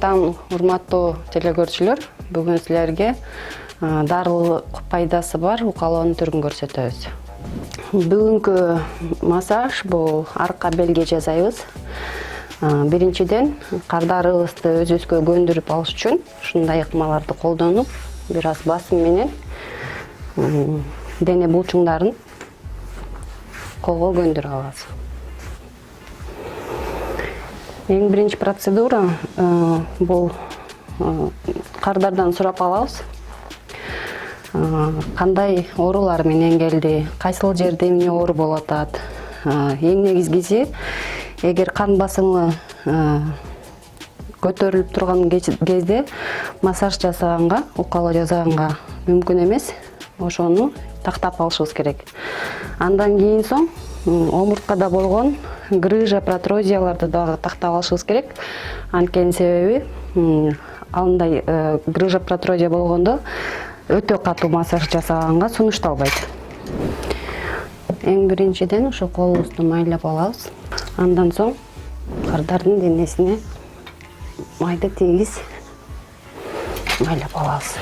таң, урматтуу телекөрүүчүлөр. Бүгүн силерге дарылык пайдасы бар укалоонун түрүн көрсөтөбүз. Бүгүнкү массаж бул арка белге жасайбыз. Биринчиден кардарыбызды өзүбүзгө көндүрүп алыш үчүн ушундай ыкмаларды колдонуп, бир аз басым менен дене булчуңдарын колго көндүрүп алабыз. Эң биринчи процедура бул кардардан сурап алабыз. Кандай оорулар менен келди, кайсыл жерде эмне оору болуп атат. Эң негизгиси, эгер кан басымы көтөрүлүп турган кезде массаж жасаганга, укалоо жасаганга мүмкүн эмес. Ошону тактап алышыбыз керек. Андан кийин соң омурткада болгон грыжа, протрузияларды дагы тактап алышыбыз керек. Анткени себеби андай грыжа, протрузия болгондо өтө катуу массаж жасаганга сунушталбайт. Эң биринчиден ошо колубузду майлап алабыз. Андан соң кардардын денесине майды тегиз майлап алабыз.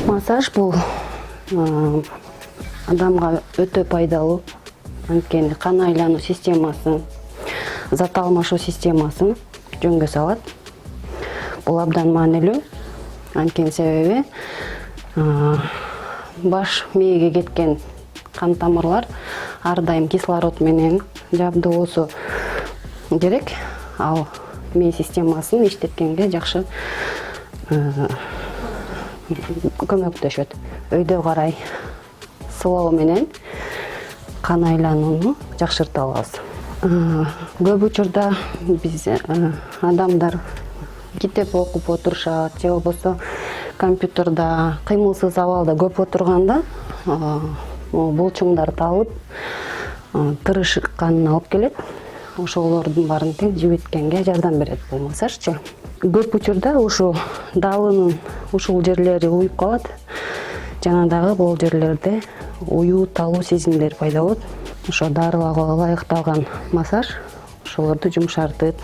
Массаж бул адамга өтө пайдалуу. Анткени кан айлануу системасын, зат алмашуу системасын жөнгө салат. Бул абдан маанилүү. Анткени себеби баш мээге кеткен кан тамырлар ар дайым кислород менен жабдуу болсо керек. Ал мээ системасын иштеткенге жакшы көмөктөшөт. Өйдө карай сылоо менен кан айланууну жакшырта алабыз. Көп учурда биз адамдар китеп окуп отурушат, же болбосо компьютерда кыймылсыз абалда көп отурганда булчуңдар табылып, тырышык канын алып келет. Ошолордун баарын тең жибиткенге жардам берет бул массажчы. Көп учурда ушу даалынын ушул жерлери уюп калат. Жана дагы бул жерлерде уюу, талуу сезимдери пайда болот. Ошо дарыларга ылайыкталган массаж ошолорду жумшартып,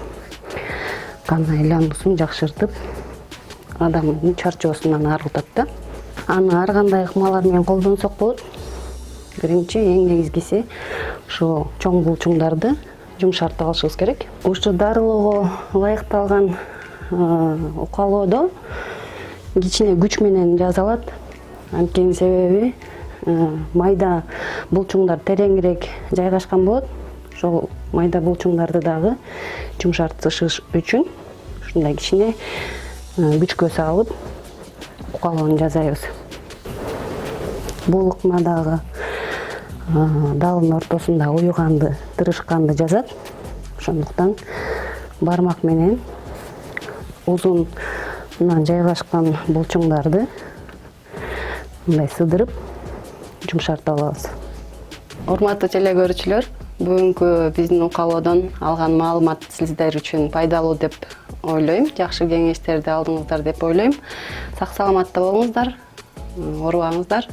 кан айлануусун жакшыртып, адамдын чарчоосунан арылтат да. Аны ар кандай ыкмалар менен колдонсок болот. Биринчи, эң негизгиси ошо чоң булчуңдарды жумшартып алышыбыз керек. Ушу дарылоого ылайыкталган укалоодо кичине күч менен жасалат. Анткени себеби майда булчуңдар тереңирээк жайгашкан болот. Ошол майда булчуңдарды дагы жумшартыш үчүн ушундай кичине күчкө салып укалоону жасайбыз. Бул ыкма дагы даалдын ортосунда уюганды, тырышканды жазат. Ошондуктан бармак менен узунунан жайгашкан булчуңдарды мындай сыдырып жумшартып алабыз. Урматтуу телекөрүүчүлөр, бүгүнкү биздин укалоодон алган маалымат сиздер үчүн пайдалуу деп ойлойм. Жакшы кеңештерди алдыңыздар деп ойлойм. Сак саламатта болуңуздар, оорубаңыздар.